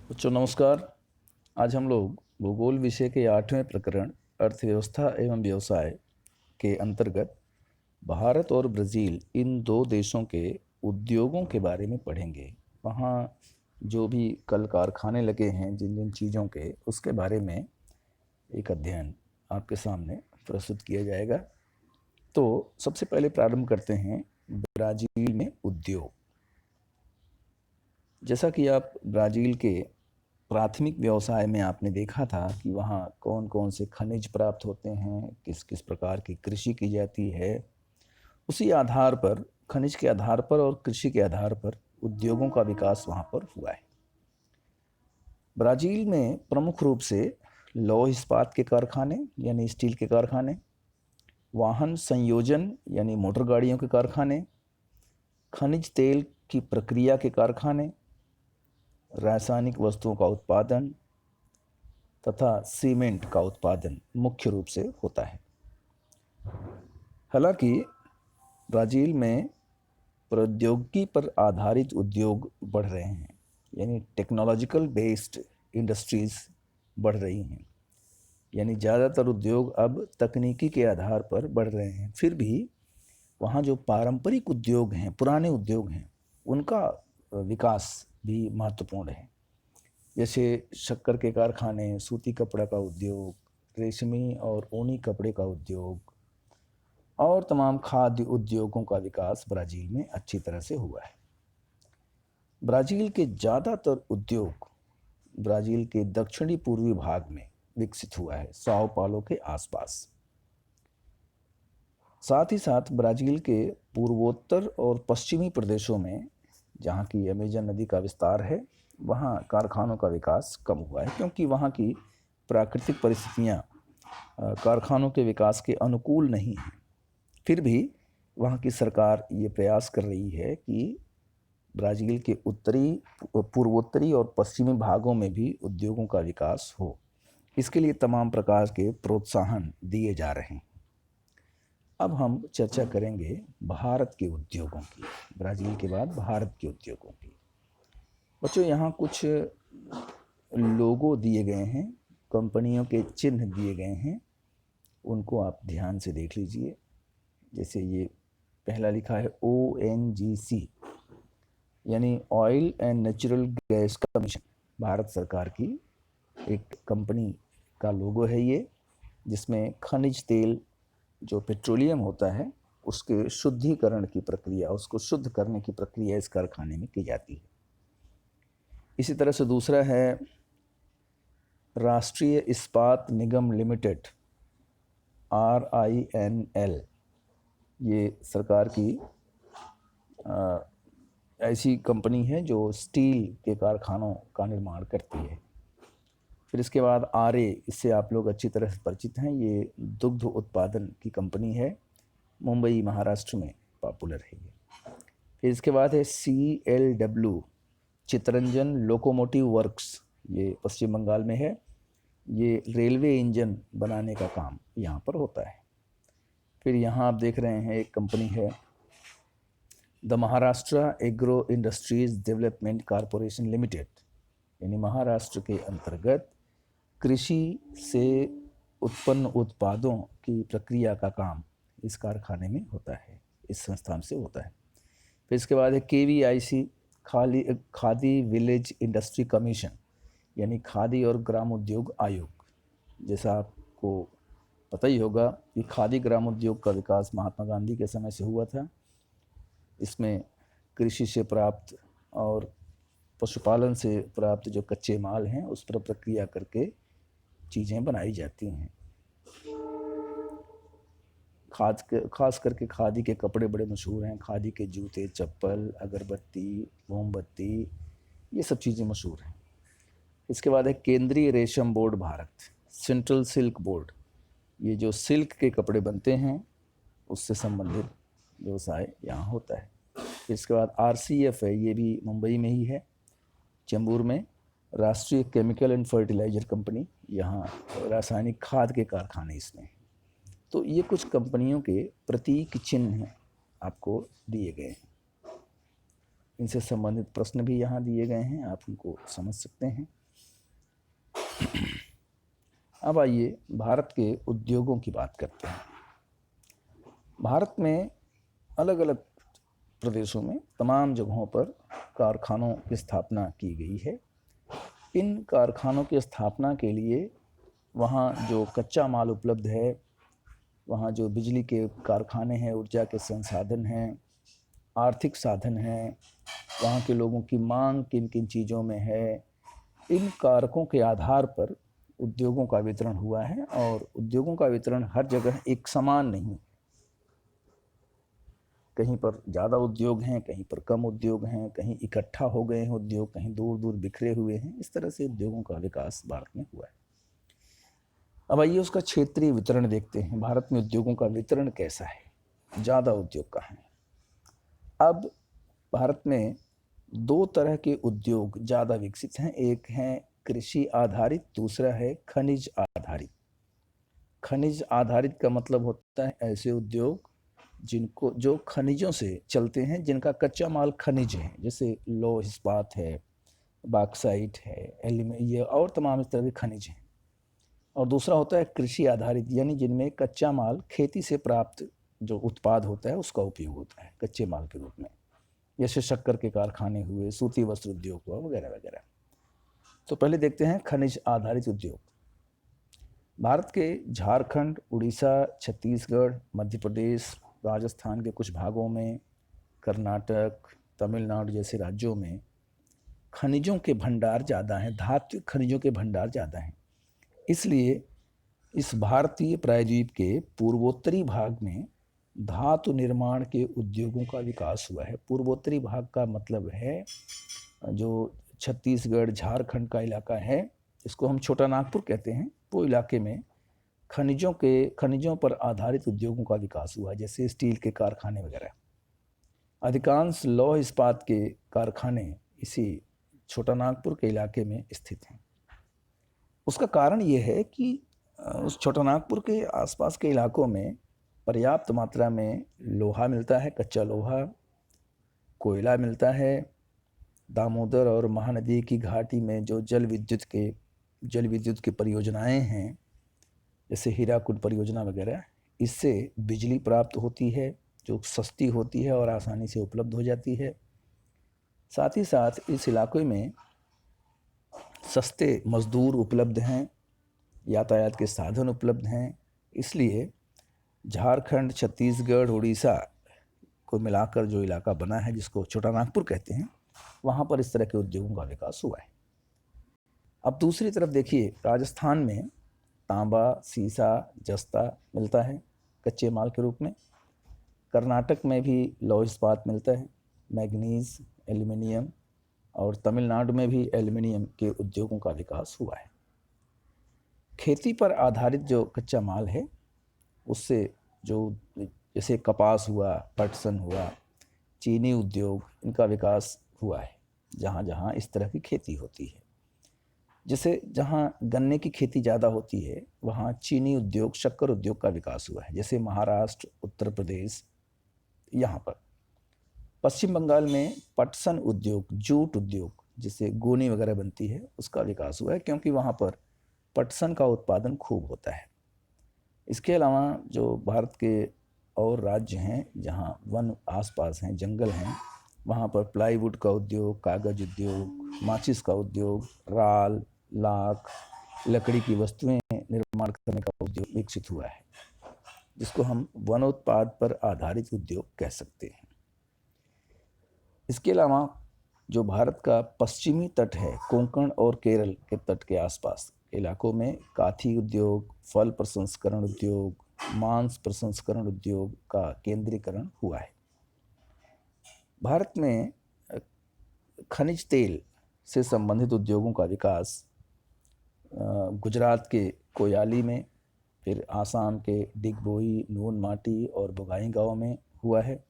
बच्चों नमस्कार। आज हम लोग भूगोल विषय के 8वें प्रकरण अर्थव्यवस्था एवं व्यवसाय के अंतर्गत भारत और ब्राज़ील इन दो देशों के उद्योगों के बारे में पढ़ेंगे। वहाँ जो भी कल कारखाने लगे हैं जिन जिन चीज़ों के, उसके बारे में एक अध्ययन आपके सामने प्रस्तुत किया जाएगा। तो सबसे पहले प्रारंभ करते हैं ब्राज़ील में उद्योग। जैसा कि आप ब्राज़ील के प्राथमिक व्यवसाय में आपने देखा था कि वहाँ कौन कौन से खनिज प्राप्त होते हैं, किस किस प्रकार की कृषि की जाती है, उसी आधार पर, खनिज के आधार पर और कृषि के आधार पर उद्योगों का विकास वहाँ पर हुआ है। ब्राज़ील में प्रमुख रूप से लौह इस्पात के कारखाने यानी स्टील के कारखाने, वाहन संयोजन यानी मोटर गाड़ियों के कारखाने, खनिज तेल की प्रक्रिया के कारखाने, रासायनिक वस्तुओं का उत्पादन तथा सीमेंट का उत्पादन मुख्य रूप से होता है। हालांकि ब्राज़ील में प्रौद्योगिकी पर आधारित उद्योग बढ़ रहे हैं, यानी टेक्नोलॉजिकल बेस्ड इंडस्ट्रीज़ बढ़ रही हैं, यानी ज़्यादातर उद्योग अब तकनीकी के आधार पर बढ़ रहे हैं। फिर भी वहाँ जो पारंपरिक उद्योग हैं, पुराने उद्योग हैं, उनका विकास भी महत्वपूर्ण है। जैसे शक्कर के कारखाने, सूती कपड़ा का उद्योग, रेशमी और ऊनी कपड़े का उद्योग और तमाम खाद्य उद्योगों का विकास ब्राज़ील में अच्छी तरह से हुआ है। ब्राज़ील के ज़्यादातर उद्योग ब्राज़ील के दक्षिणी पूर्वी भाग में विकसित हुआ है, साओ पालो के आसपास। साथ ही साथ ब्राज़ील के पूर्वोत्तर और पश्चिमी प्रदेशों में, जहाँ की अमेजन नदी का विस्तार है, वहाँ कारखानों का विकास कम हुआ है, क्योंकि वहाँ की प्राकृतिक परिस्थितियाँ कारखानों के विकास के अनुकूल नहीं हैं। फिर भी वहाँ की सरकार ये प्रयास कर रही है कि ब्राज़ील के उत्तरी, पूर्वोत्तरी और पश्चिमी भागों में भी उद्योगों का विकास हो। इसके लिए तमाम प्रकार के प्रोत्साहन दिए जा रहे हैं। अब हम चर्चा करेंगे भारत के उद्योगों की, ब्राज़ील के बाद भारत के उद्योगों की। बच्चों यहाँ कुछ लोगो दिए गए हैं, कंपनियों के चिन्ह दिए गए हैं, उनको आप ध्यान से देख लीजिए। जैसे ये पहला लिखा है ONGC, यानी oil and natural gas commission, Bharat सरकार की एक कंपनी का लोगो है ये, जिसमें खनिज तेल जो पेट्रोलियम होता है उसके शुद्धिकरण की प्रक्रिया, उसको शुद्ध करने की प्रक्रिया इस कारखाने में की जाती है। इसी तरह से दूसरा है राष्ट्रीय इस्पात निगम लिमिटेड, RINL। ये सरकार की ऐसी कंपनी है जो स्टील के कारखानों का निर्माण करती है। फिर इसके बाद RA, इससे आप लोग अच्छी तरह से परिचित हैं, ये दुग्ध उत्पादन की कंपनी है, मुंबई महाराष्ट्र में पॉपुलर है ये। फिर इसके बाद है CLW, चितरंजन लोकोमोटिव वर्क्स, ये पश्चिम बंगाल में है। ये रेलवे इंजन बनाने का काम यहाँ पर होता है। फिर यहाँ आप देख रहे हैं एक कंपनी है the Maharashtra agro industries development corporation limited, यानी महाराष्ट्र के अंतर्गत कृषि से उत्पन्न उत्पादों की प्रक्रिया का काम इस कारखाने में होता है, इस संस्थान से होता है। फिर इसके बाद है KVIC, khadi village industry commission, यानी खादी और ग्राम उद्योग आयोग। जैसा आपको पता ही होगा कि खादी ग्राम उद्योग का विकास महात्मा गांधी के समय से हुआ था। इसमें कृषि से प्राप्त और पशुपालन से प्राप्त जो कच्चे माल हैं उस पर प्रक्रिया करके चीज़ें बनाई जाती हैं। खास करके खादी के कपड़े बड़े मशहूर हैं, खादी के जूते, चप्पल, अगरबत्ती, मोमबत्ती, ये सब चीज़ें मशहूर हैं। इसके बाद है केंद्रीय रेशम board Bharat, central silk board, ये जो सिल्क के कपड़े बनते हैं उससे संबंधित व्यवसाय यहाँ होता है। इसके बाद RCF है, ये भी मुंबई में ही है, चेंबूर में, राष्ट्रीय केमिकल एंड फर्टिलाइजर कंपनी, यहाँ रासायनिक खाद के कारखाने इसमें। तो ये कुछ कंपनियों के प्रतीक चिन्ह आपको दिए गए हैं। इनसे संबंधित प्रश्न भी यहाँ दिए गए हैं, आप उनको समझ सकते हैं। अब आइए भारत के उद्योगों की बात करते हैं। भारत में अलग अलग प्रदेशों में तमाम जगहों पर कारखानों की स्थापना की गई है। इन कारखानों की स्थापना के लिए वहाँ जो कच्चा माल उपलब्ध है, वहाँ जो बिजली के कारखाने हैं, ऊर्जा के संसाधन हैं, आर्थिक साधन हैं, वहाँ के लोगों की मांग किन किन चीज़ों में है, इन कारकों के आधार पर उद्योगों का वितरण हुआ है। और उद्योगों का वितरण हर जगह एक समान नहीं, कहीं पर ज़्यादा उद्योग हैं, कहीं पर कम उद्योग हैं, कहीं इकट्ठा हो गए हैं उद्योग, कहीं दूर दूर बिखरे हुए हैं। इस तरह से उद्योगों का विकास भारत में हुआ है। अब आइए उसका क्षेत्रीय वितरण देखते हैं। भारत में उद्योगों का वितरण कैसा है, ज़्यादा उद्योग कहाँ हैं। अब भारत में दो तरह के उद्योग ज़्यादा विकसित हैं। एक है कृषि आधारित, दूसरा है खनिज आधारित। खनिज आधारित का मतलब होता है ऐसे उद्योग जो खनिजों से चलते हैं, जिनका कच्चा माल खनिज है, जैसे लौह इस्पात है, बॉक्साइट है, एल्यूमिनियम और तमाम इस तरह के खनिज हैं। और दूसरा होता है कृषि आधारित, यानी जिनमें कच्चा माल खेती से प्राप्त जो उत्पाद होता है उसका उपयोग होता है कच्चे माल के रूप में, जैसे शक्कर के कारखाने हुए, सूती वस्त्र उद्योग हुआ, वगैरह वगैरह। तो पहले देखते हैं खनिज आधारित उद्योग। भारत के झारखंड, उड़ीसा, छत्तीसगढ़, मध्य प्रदेश, राजस्थान के कुछ भागों में, कर्नाटक, तमिलनाडु जैसे राज्यों में खनिजों के भंडार ज़्यादा हैं, धातु खनिजों के भंडार ज़्यादा हैं। इसलिए इस भारतीय प्रायद्वीप के पूर्वोत्तरी भाग में धातु निर्माण के उद्योगों का विकास हुआ है। पूर्वोत्तरी भाग का मतलब है जो छत्तीसगढ़, झारखंड का इलाका है, इसको हम छोटा नागपुर कहते हैं। वो इलाके में खनिजों पर आधारित उद्योगों का विकास हुआ, जैसे स्टील के कारखाने वगैरह। अधिकांश लौह इस्पात के कारखाने इसी छोटा नागपुर के इलाके में स्थित हैं। उसका कारण ये है कि उस छोटा नागपुर के आसपास के इलाकों में पर्याप्त मात्रा में लोहा मिलता है, कच्चा लोहा, कोयला मिलता है। दामोदर और महानदी की घाटी में जो जल विद्युत की परियोजनाएं हैं, जैसे हीराकुद परियोजना वगैरह, इससे बिजली प्राप्त होती है जो सस्ती होती है और आसानी से उपलब्ध हो जाती है। साथ ही साथ इस इलाके में सस्ते मजदूर उपलब्ध हैं, यातायात के साधन उपलब्ध हैं। इसलिए झारखंड, छत्तीसगढ़, उड़ीसा को मिलाकर जो इलाका बना है, जिसको छोटा नागपुर कहते हैं, वहाँ पर इस तरह के उद्योगों का विकास हुआ है। अब दूसरी तरफ देखिए, राजस्थान में तांबा, सीसा, जस्ता मिलता है कच्चे माल के रूप में। कर्नाटक में भी लौह इस्पात मिलता है, मैग्नीज, एल्यूमिनियम। और तमिलनाडु में भी एल्यूमिनियम के उद्योगों का विकास हुआ है। खेती पर आधारित जो कच्चा माल है, उससे जो जैसे कपास हुआ, पटसन हुआ, चीनी उद्योग, इनका विकास हुआ है जहाँ जहाँ इस तरह की खेती होती है। जैसे जहाँ गन्ने की खेती ज़्यादा होती है, वहाँ चीनी उद्योग, शक्कर उद्योग का विकास हुआ है, जैसे महाराष्ट्र, उत्तर प्रदेश। यहाँ पर पश्चिम बंगाल में पटसन उद्योग, जूट उद्योग, जिससे गोनी वगैरह बनती है, उसका विकास हुआ है, क्योंकि वहाँ पर पटसन का उत्पादन खूब होता है। इसके अलावा जो भारत के और राज्य हैं जहाँ वन आसपास हैं, जंगल हैं, वहाँ पर प्लाईवुड का उद्योग, कागज उद्योग, माचिस का उद्योग, राल, लाख, लकड़ी की वस्तुएं निर्माण करने का उद्योग विकसित हुआ है, जिसको हम वनोत्पाद पर आधारित उद्योग कह सकते हैं। इसके अलावा जो भारत का पश्चिमी तट है, कोंकण और केरल के तट के आसपास इलाकों में काथी उद्योग, फल प्रसंस्करण उद्योग, मांस प्रसंस्करण उद्योग का केंद्रीकरण हुआ है। भारत में खनिज तेल से संबंधित उद्योगों का विकास गुजरात के कोयाली में, फिर आसाम के डिगबोई, नून माटी और बोगाईगांव में हुआ है।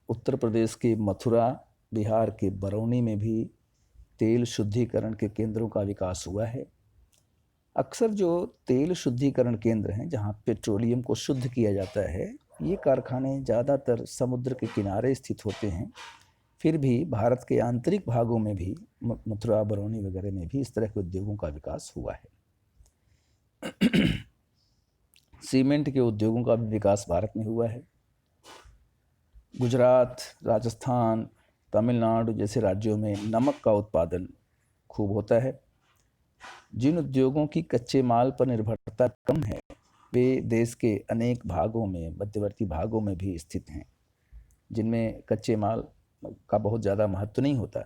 उत्तर प्रदेश के मथुरा, बिहार के बरौनी में भी तेल शुद्धिकरण के केंद्रों का विकास हुआ है। अक्सर जो तेल शुद्धिकरण केंद्र हैं, जहां पेट्रोलियम को शुद्ध किया जाता है, ये कारखाने ज़्यादातर समुद्र के किनारे स्थित होते हैं, फिर भी भारत के आंतरिक भागों में भी, मथुरा, बरौनी वगैरह में भी इस तरह के उद्योगों का विकास हुआ है। सीमेंट के उद्योगों का भी विकास भारत में हुआ है। गुजरात, राजस्थान, तमिलनाडु जैसे राज्यों में नमक का उत्पादन खूब होता है। जिन उद्योगों की कच्चे माल पर निर्भरता कम है वे देश के अनेक भागों में, मध्यवर्ती भागों में भी स्थित हैं, जिनमें कच्चे माल का बहुत ज़्यादा महत्व नहीं होता,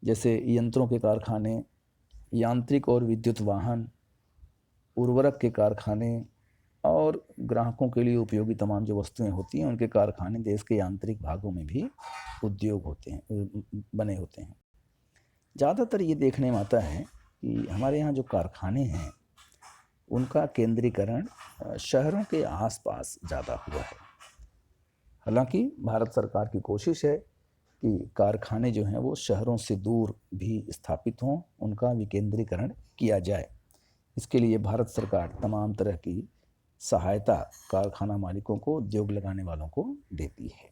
जैसे यंत्रों के कारखाने, यांत्रिक और विद्युत वाहन, उर्वरक के कारखाने और ग्राहकों के लिए उपयोगी तमाम जो वस्तुएं होती हैं उनके कारखाने देश के आंतरिक भागों में भी उद्योग होते हैं, बने होते हैं। ज़्यादातर ये देखने में आता है कि हमारे यहाँ जो कारखाने हैं उनका केंद्रीकरण शहरों के आसपास ज़्यादा हुआ है। हालांकि भारत सरकार की कोशिश है कि कारखाने जो हैं वो शहरों से दूर भी स्थापित हों, उनका विकेंद्रीकरण किया जाए। इसके लिए भारत सरकार तमाम तरह की सहायता कारखाना मालिकों को, उद्योग लगाने वालों को देती है।